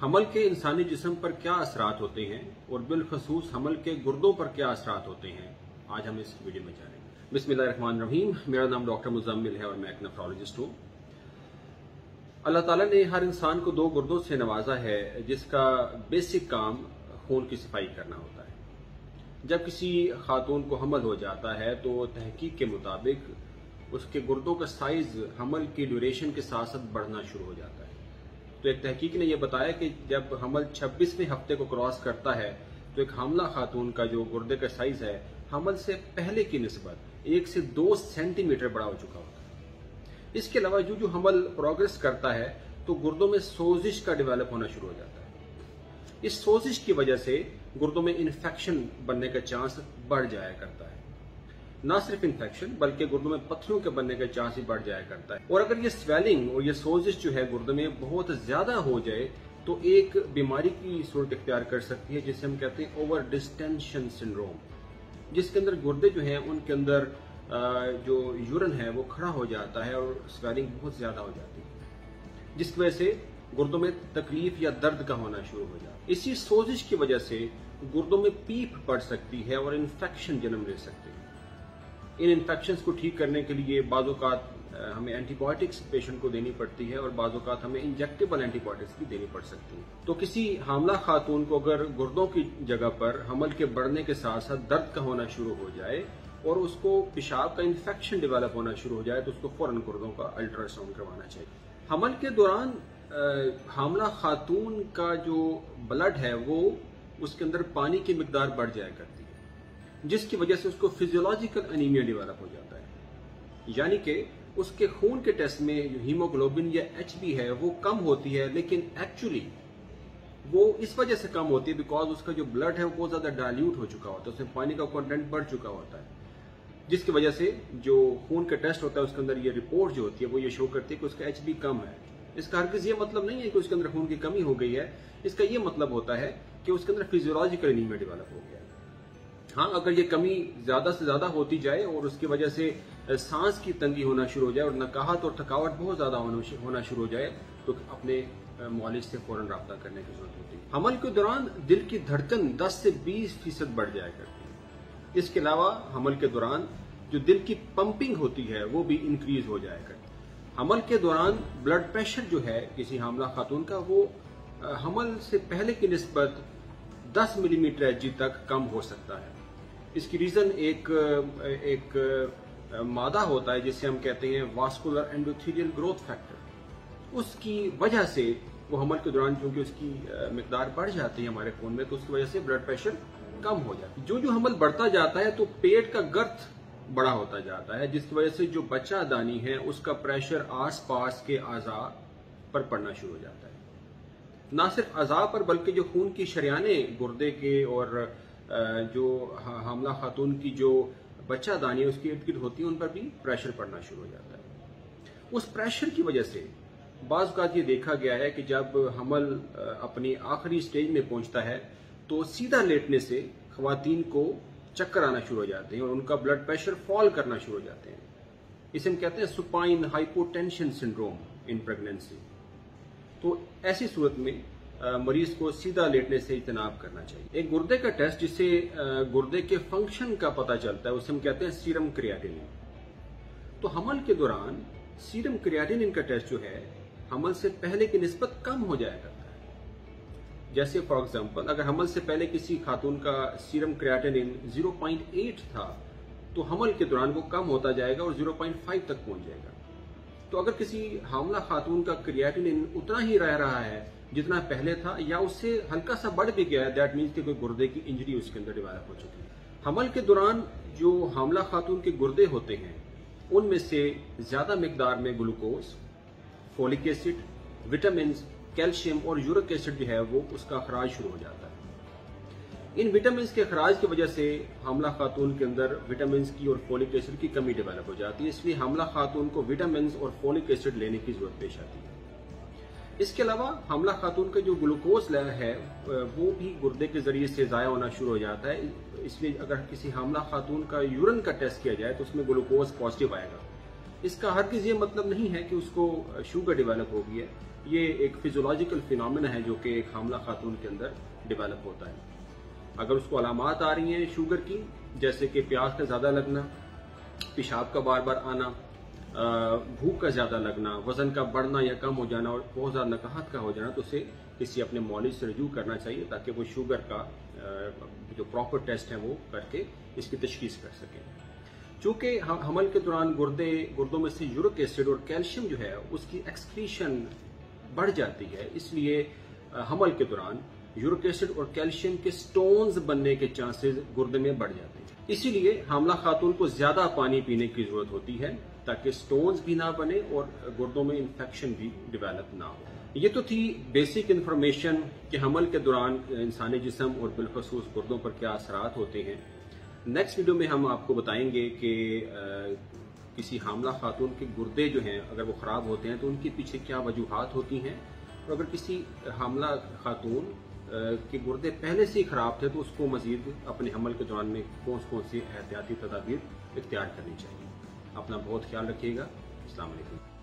हमल के इंसानी जिस्म पर क्या असरात होते हैं और बिलखसूस हमल के गुर्दों पर क्या असरात होते हैं, आज हम इस वीडियो में जानेंगे। बिस्मिल्लाहिर्रहमानिर्रहीम। मेरा नाम डॉक्टर मुजम्मिल है और मैं एक नेफ्रोलॉजिस्ट हूँ। अल्लाह ताला ने हर इंसान को दो गुर्दों से नवाजा है जिसका बेसिक काम खून की सफाई करना होता है। जब किसी खातून को हमल हो जाता है तो तहकीक के मुताबिक उसके गुर्दों का साइज हमल की ड्यूरेशन के साथ साथ बढ़ना शुरू हो जाता है। तो एक तहकीक ने यह बताया कि जब हमल 26वें हफ्ते को क्रॉस करता है तो एक हामला खातून का जो गुर्दे का साइज है हमल से पहले की निस्बत 1 से 2 सेंटीमीटर बड़ा हो चुका होता है। इसके अलावा जो हमल प्रोग्रेस करता है तो गुर्दों में सोजिश का डेवलप होना शुरू हो जाता है। इस सोजिश की वजह से गुर्दों में इन्फेक्शन बनने का चांस बढ़ जाया करता है। ना सिर्फ इन्फेक्शन बल्कि गुर्दों में पत्थरियों के बनने का चांस भी बढ़ जाया करता है। और अगर ये स्वेलिंग और ये सोजिश जो है गुर्दे में बहुत ज्यादा हो जाए तो एक बीमारी की सूरत इख्तियार कर सकती है जिसे हम कहते हैं ओवर डिस्टेंशन सिंड्रोम, जिसके अंदर गुर्दे जो हैं उनके अंदर जो यूरिन है वो खड़ा हो जाता है और स्वेलिंग बहुत ज्यादा हो जाती है, जिसकी वजह से गुर्दों में तकलीफ या दर्द का होना शुरू हो जाता है। इसी सोजिश की वजह से गुर्दों में पीप पड़ सकती है और इन्फेक्शन जन्म ले सकती है। इन इन्फेक्शंस को ठीक करने के लिए बाज़-औक़ात हमें एंटीबायोटिक्स पेशेंट को देनी पड़ती है और बाज़-औक़ात हमें इंजेक्टेबल एंटीबायोटिक्स भी देनी पड़ सकती है। तो किसी हामला खातून को अगर गुर्दों की जगह पर हमल के बढ़ने के साथ साथ दर्द का होना शुरू हो जाए और उसको पेशाब का इन्फेक्शन डेवलप होना शुरू हो जाए तो उसको फौरन गुर्दों का अल्ट्रासाउंड करवाना चाहिए। हमल के दौरान हामला खातून का जो ब्लड है वो उसके अंदर पानी की मिकदार बढ़ जाया करती है, जिसकी वजह से उसको फिजियोलॉजिकल एनीमिया डेवलप हो जाता है। यानी कि उसके खून के टेस्ट में जो हीमोग्लोबिन या एचबी है वो कम होती है, लेकिन एक्चुअली वो इस वजह से कम होती है बिकॉज उसका जो ब्लड है वो बहुत ज्यादा डाइल्यूट हो चुका होता है, उसमें पानी का कंटेंट बढ़ चुका होता है, जिसकी वजह से जो खून का टेस्ट होता है उसके अंदर ये रिपोर्ट जो होती है वो ये शो करती है कि उसका एचबी कम है। इसका हरगिज़ ये मतलब नहीं है कि उसके अंदर खून की कमी हो गई है, इसका ये मतलब होता है कि उसके अंदर फिजियोलॉजिकल एनीमिया डेवलप हो गया है। हाँ, अगर ये कमी ज्यादा से ज्यादा होती जाए और उसकी वजह से सांस की तंगी होना शुरू हो जाए और नकाहत और थकावट बहुत ज्यादा होना शुरू हो जाए तो अपने मौलिज से फौरन राब्ता करने की जरूरत होती है। हमल के दौरान दिल की धड़कन 10 से 20% बढ़ जाया करती है। इसके अलावा हमल के दौरान जो दिल की पंपिंग होती है वो भी इंक्रीज हो जाया करती है। हमल के दौरान ब्लड प्रेशर जो है किसी हामला खातून का वो हमल से पहले की निस्बत 10 मिलीमीटर एचजी तक कम हो सकता है। इसकी रीजन एक मादा होता है जिसे हम कहते हैं वास्कुलर एंडोथेलियल ग्रोथ फैक्टर। उसकी वजह से वो हमल के दौरान क्योंकि उसकी मिकदार बढ़ जाती है हमारे खून में तो उसकी वजह से ब्लड प्रेशर कम हो जाता है। जो हमल बढ़ता जाता है तो पेट का गर्थ बड़ा होता जाता है, जिसकी वजह से जो बच्चा दानी है उसका प्रेशर आसपास के अज़ा पर पड़ना शुरू हो जाता है। ना सिर्फ अज़ा पर बल्कि जो खून की शरियाने गुर्दे के और जो हामला खातून की जो बच्चा दानी है उसके इर्द गिर्द होती है उन पर भी प्रेशर पड़ना शुरू हो जाता है। उस प्रेशर की वजह से बाज़ औक़ात ये देखा गया है कि जब हमल अपनी आखिरी स्टेज में पहुंचता है तो सीधा लेटने से ख़वातीन को चक्कर आना शुरू हो जाते हैं और उनका ब्लड प्रेशर फॉल करना शुरू हो जाते हैं। इसे हम कहते हैं supine hypotension syndrome in pregnancy. तो ऐसी सूरत में मरीज को सीधा लेटने से इज्तनाब करना चाहिए। एक गुर्दे का टेस्ट जिससे गुर्दे के फंक्शन का पता चलता है उसे हम कहते हैं सीरम क्रिएटिनिन। तो हमल के दौरान सीरम क्रिएटिनिन का टेस्ट जो है हमल से पहले की निस्बत कम हो जाया करता है। जैसे फॉर एग्जांपल अगर हमल से पहले किसी खातून का सीरम क्रिएटिनिन 0.8 था तो हमल के दौरान वो कम होता जाएगा और 0.5 तक पहुंच जाएगा। तो अगर किसी हामला खातून का क्रिएटिनिन उतना ही रह रहा है जितना पहले था या उससे हल्का सा बढ़ भी गया है, दैट मीन्स कि कोई गुर्दे की इंजरी उसके अंदर डेवलप हो चुकी है। हमल के दौरान जो हामला खातून के गुर्दे होते हैं उनमें से ज्यादा मिकदार में glucose, folic acid, vitamin, calcium और यूरिक एसिड जो है वो उसका अखराज शुरू हो जाता है। इन विटामिन के अखराज की वजह से हामला खातून के अंदर विटामिन की और फोलिक एसिड की कमी डेवलप हो जाती है, इसलिए हामला खातून को विटामिन और फोलिक एसिड लेने की जरूरत पेश आती है। इसके अलावा हमला खातून का जो ग्लूकोज लेवल है वो भी गुर्दे के जरिए से ज़ाया होना शुरू हो जाता है, इसलिए अगर किसी हमला खातून का यूरिन का टेस्ट किया जाए तो उसमें ग्लूकोज पॉजिटिव आएगा। इसका हरगिज़ ये मतलब नहीं है कि उसको शुगर डेवलप हो गई है, ये एक फिजियोलॉजिकल फिनोमेना है जो कि एक हामला खातून के अंदर डेवलप होता है। अगर उसको अलामात आ रही हैं शुगर की, जैसे कि प्यास का ज़्यादा लगना, पेशाब का बार बार आना, भूख का ज़्यादा लगना, वजन का बढ़ना या कम हो जाना और बहुत ज़्यादा नकाहत का हो जाना, तो उसे किसी अपने मौलिद से रजू करना चाहिए ताकि वो शुगर का जो प्रॉपर टेस्ट है वो करके इसकी तशखीस कर सकें। चूंकि हमल के दौरान गुर्दों में से यूरिक एसिड और कैल्शियम जो है उसकी एक्सक्रीशन बढ़ जाती है, इसलिए हमल के दौरान यूरिक एसिड और कैल्शियम के स्टोन्स बनने के चांसेस गुर्दे में बढ़ जाते हैं। इसीलिए हामला खातून को ज्यादा पानी पीने की जरूरत होती है ताकि स्टोन्स भी ना बने और गुर्दों में इंफेक्शन भी डेवलप ना हो। ये तो थी बेसिक इंफॉर्मेशन कि हमल के दौरान इंसानी जिस्म और बिलखसूस गुर्दों पर क्या असरात होते हैं। नेक्स्ट वीडियो में हम आपको बताएंगे कि किसी हामला खातून के गुर्दे जो हैं अगर वो ख़राब होते हैं तो उनके पीछे क्या वजूहात होती हैं, और अगर किसी हामला खातून के गुर्दे पहले से ही ख़राब थे तो उसको मज़ीद अपने हमल के दौरान में कौन कौन सी एहतियाती तदाबीर इख्तियार करनी चाहिए। अपना बहुत ख्याल रखिएगा। अस्सलाम वालेकुम।